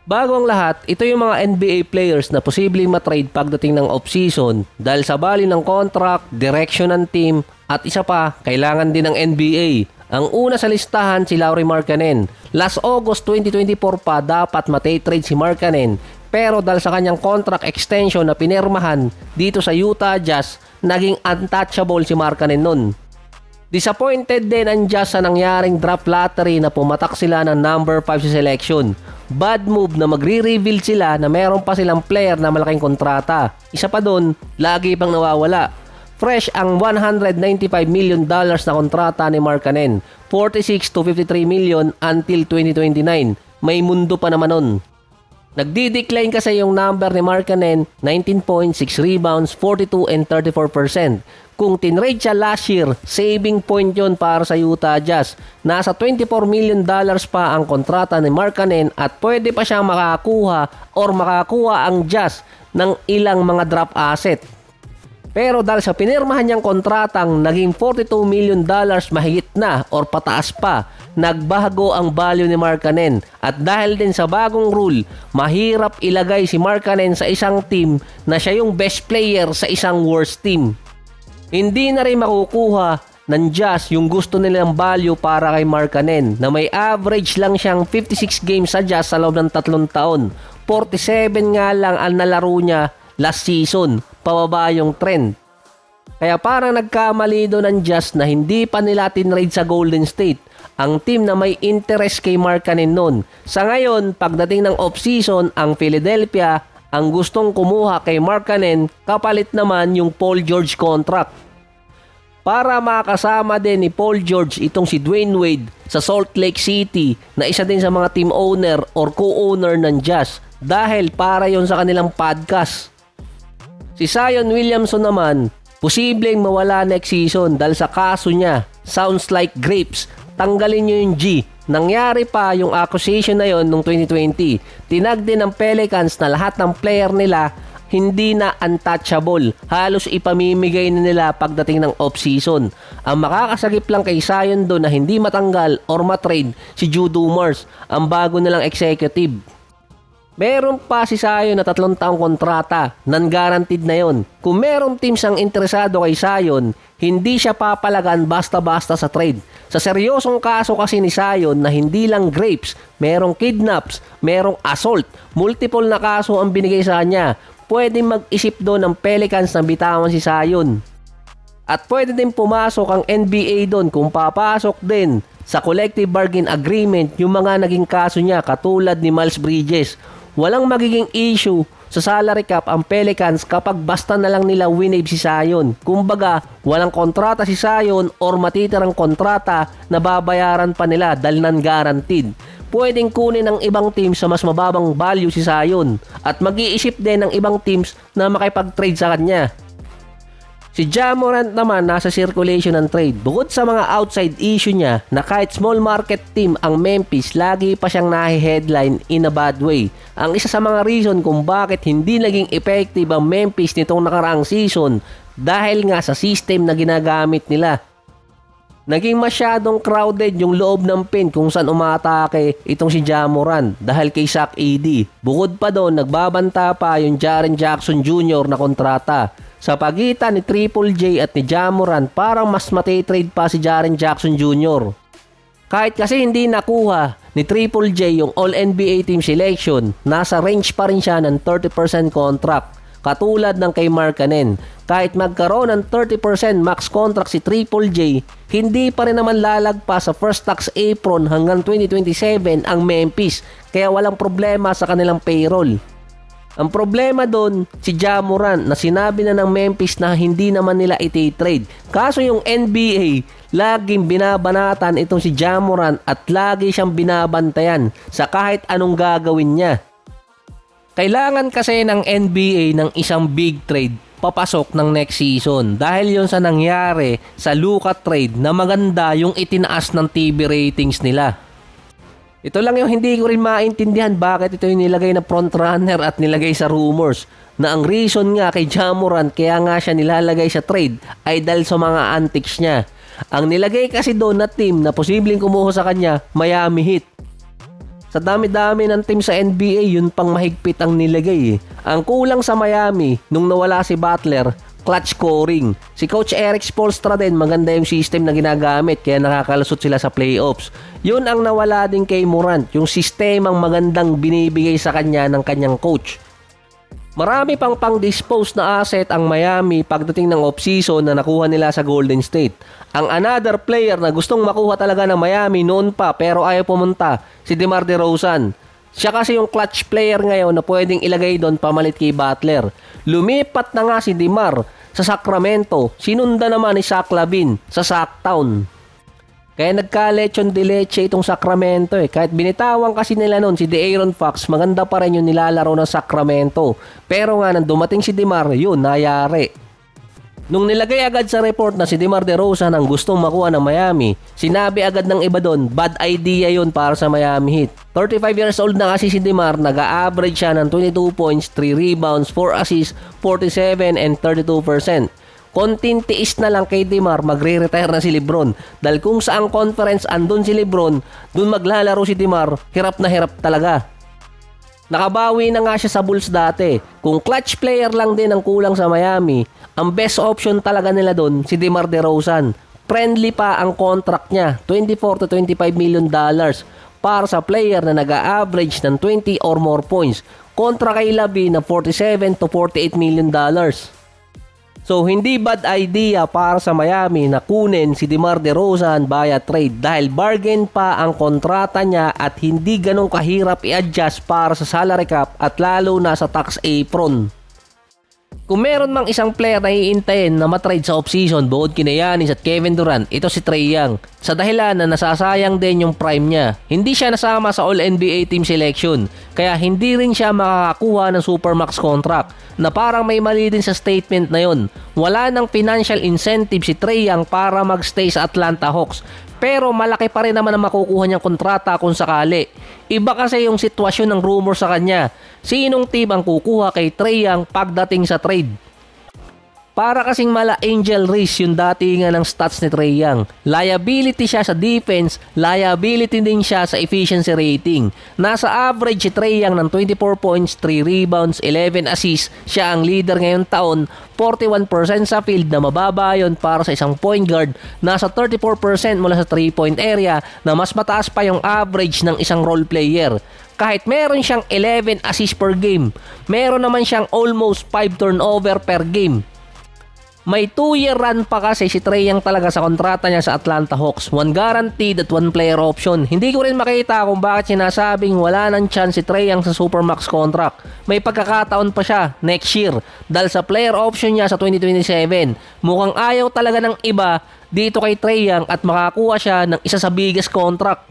Bago ang lahat, ito yung mga NBA players na posibleng matrade pagdating ng off-season dahil sa bali ng contract, direction ng team, at isa pa, kailangan din ng NBA. Ang una sa listahan si Lauri Markkanen. Last August 2024 pa dapat mate-trade si Markkanen, pero dahil sa kanyang contract extension na pinirmahan dito sa Utah Jazz, naging untouchable si Markkanen nun. Disappointed din ang Jazz sa nangyaring draft lottery na pumatak sila ng number 5 sa selection. Bad move na magre-reveal sila na meron pa silang player na malaking kontrata. Isa pa doon, lagi pang nawawala. Fresh ang $195 million na kontrata ni Markkanen, 46 to 53 million until 2029. May mundo pa naman nun. Nagdi-decline kasi yung number ni Markkanen, 19 points, 6 rebounds, 42 and 34%. Kung tinrade siya last year, saving point yon para sa Utah Jazz. Nasa $24 million pa ang kontrata ni Markkanen at pwede pa siyang makakuha ang Jazz ng ilang mga draft asset. Pero dahil sa pinirmahan niyang kontratang naging $42 million mahigit na or pataas pa, nagbago ang value ni Markkanen. At dahil din sa bagong rule, mahirap ilagay si Markkanen sa isang team na siya yung best player sa isang worst team. Hindi na rin makukuha ng Jazz yung gusto nilang value para kay Markkanen na may average lang siyang 56 games sa Jazz sa loob ng 3 taon. 47 nga lang ang nalaro niya last season, pababa yung trend. Kaya parang nagkamali doon ng Jazz na hindi pa nila tinrade sa Golden State, ang team na may interest kay Markkanen noon. Sa ngayon, pagdating ng off-season, ang Philadelphia ang gustong kumuha kay Markkanen, kapalit naman yung Paul George contract. Para makasama din ni Paul George itong si Dwayne Wade sa Salt Lake City na isa din sa mga team owner or co-owner ng Jazz dahil para yon sa kanilang podcast. Si Zion Williamson naman, posibleng mawala next season dahil sa kaso niya. Sounds like grapes. Tanggalin nyo yung G. Nangyari pa yung accusation na yon noong 2020. Tinag din ng Pelicans na lahat ng player nila hindi na untouchable. Halos ipamimigay na nila pagdating ng off-season. Ang makakasagip lang kay Zion doon na hindi matanggal or matrade si Joe Dumars, ang bago nilang executive. Meron pa si Zion na 3 taong kontrata, non-guaranteed na yon. Kung merong teams ang interesado kay Zion, hindi siya papalagan basta-basta sa trade. Sa seryosong kaso kasi ni Zion na hindi lang grapes, merong kidnaps, merong assault, multiple na kaso ang binigay sa kanya, pwede mag-isip doon ng Pelicans na bitawan si Zion. At pwede din pumasok ang NBA doon kung papasok din sa collective bargain agreement yung mga naging kaso niya katulad ni Miles Bridges. Walang magiging issue sa salary cap ang Pelicans kapag basta na lang nila winave si Zion. Kumbaga, walang kontrata si Zion or matitirang kontrata na babayaran pa nila dahil non-guaranteed. Pwedeng kunin ng ibang teams sa mas mababang value si Zion at mag-iisip din ng ibang teams na makipag-trade sa kanya. Si Ja Morant naman nasa circulation ng trade. Bukod sa mga outside issue niya na kahit small market team ang Memphis, lagi pa siyang nahi-headline in a bad way. Ang isa sa mga reason kung bakit hindi naging effective ang Memphis nitong nakaraang season dahil nga sa system na ginagamit nila. Naging masyadong crowded yung loob ng paint kung saan umatake itong si Ja Morant dahil kay Shaq AD. Bukod pa doon, nagbabanta pa yung Jaren Jackson Jr. na kontrata. Sa pagitan ni Triple J at ni Ja Morant, parang mas matitrade pa si Jaren Jackson Jr. Kahit kasi hindi nakuha ni Triple J yung All-NBA team selection, nasa range pa rin siya ng 30% contract. Katulad ng kay Markkanen, kahit magkaroon ng 30% max contract si Triple J, hindi pa rin naman lalagpas sa first tax apron hanggang 2027 ang Memphis, kaya walang problema sa kanilang payroll. Ang problema doon, si Ja Morant na sinabi na ng Memphis na hindi naman nila iti-trade. Kaso yung NBA, laging binabanatan itong si Ja Morant at lagi siyang binabantayan sa kahit anong gagawin niya. Kailangan kasi ng NBA ng isang big trade papasok ng next season dahil yon sa nangyari sa Luka trade na maganda yung itinaas ng TV ratings nila. Ito lang yung hindi ko rin maintindihan bakit ito yung nilagay na frontrunner at nilagay sa rumors na ang reason nga kay Ja Morant kaya nga siya nilalagay sa trade ay dahil sa mga antics niya. Ang nilagay kasi doon na team na posibleng kumuha sa kanya, Miami Heat. Sa dami-dami ng team sa NBA, yun pang mahigpit ang nilagay eh. Ang kulang sa Miami, nung nawala si Butler, clutch scoring. Si Coach Eric Spoelstra din, maganda yung system na ginagamit kaya nakakalusot sila sa playoffs. Yun ang nawala din kay Morant, yung sistemang magandang binibigay sa kanya ng kanyang coach. Marami pang pang-dispose na asset ang Miami pagdating ng off-season na nakuha nila sa Golden State. Ang another player na gustong makuha talaga ng Miami noon pa pero ayaw pumunta, si DeMar DeRozan. Siya kasi yung clutch player ngayon na pwedeng ilagay doon pamalit kay Butler. Lumipat na nga si DeMar sa Sacramento, sinunda naman ni Zach LaVine sa Sacktown. Kaya nagka-lechon de leche itong Sacramento eh. Kahit binitawan kasi nila noon si De'Aaron Fox, maganda pa rin yung nilalaro ng Sacramento. Pero nga nang dumating si DeMar, yun, nayari. Nung nilagay agad sa report na si DeMar DeRozan ang gustong makuha ng Miami, sinabi agad ng iba doon, bad idea yun para sa Miami Heat. 35 years old na kasi si DeMar, nag-a-average siya ng 22 points, 3 rebounds, 4 assists, 47 and 32%. Konting tiis na lang kay DeMar, magre-retire na si LeBron. Dahil kung saang conference andun si LeBron, dun maglalaro si DeMar, hirap na hirap talaga. Nakabawi na nga siya sa Bulls dati. Kung clutch player lang din ang kulang sa Miami, ang best option talaga nila dun si DeMar DeRozan. Friendly pa ang contract niya, 24 to 25 million dollars para sa player na nag-a-average ng 20 or more points kontra kay LaVine na 47 to 48 million dollars. So, hindi bad idea para sa Miami na kunin si DeMar DeRozan via trade dahil bargain pa ang kontrata niya at hindi ganong kahirap i-adjust para sa salary cap at lalo na sa tax apron. Kung meron mang isang player na iintayin na matrade sa offseason bukod kina Giannis at Kevin Durant, ito si Trae Young. Sa dahilan na nasasayang din yung prime niya. Hindi siya nasama sa All-NBA team selection, kaya hindi rin siya makakakuha ng Supermax contract na parang may mali din sa statement na yon. Wala nang financial incentive si Trae Young para magstay sa Atlanta Hawks. Pero malaki pa rin naman ang makukuha niyang kontrata kung sakali. Iba kasi yung sitwasyon ng rumor sa kanya. Sinong team ang kukuha kay Trae Young pagdating sa trade? Para kasing mala Angel Reese yung dati nga ng stats ni Trae Young. Liability siya sa defense, liability din siya sa efficiency rating. Nasa average si Trae Young ng 24 points, 3 rebounds, 11 assists. Siya ang leader ngayong taon. 41% sa field na mababa yon para sa isang point guard. Nasa 34% mula sa 3-point area na mas mataas pa yung average ng isang role player. Kahit meron siyang 11 assists per game, meron naman siyang almost 5 turnover per game. May 2-year run pa kasi si Trae Young talaga sa kontrata niya sa Atlanta Hawks. 1 guaranteed at 1 player option. Hindi ko rin makita kung bakit sinasabing wala nang chance si Trae Young sa Supermax contract. May pagkakataon pa siya next year dahil sa player option niya sa 2027. Mukhang ayaw talaga ng iba dito kay Trae Young at makakuha siya ng isa sa biggest contract.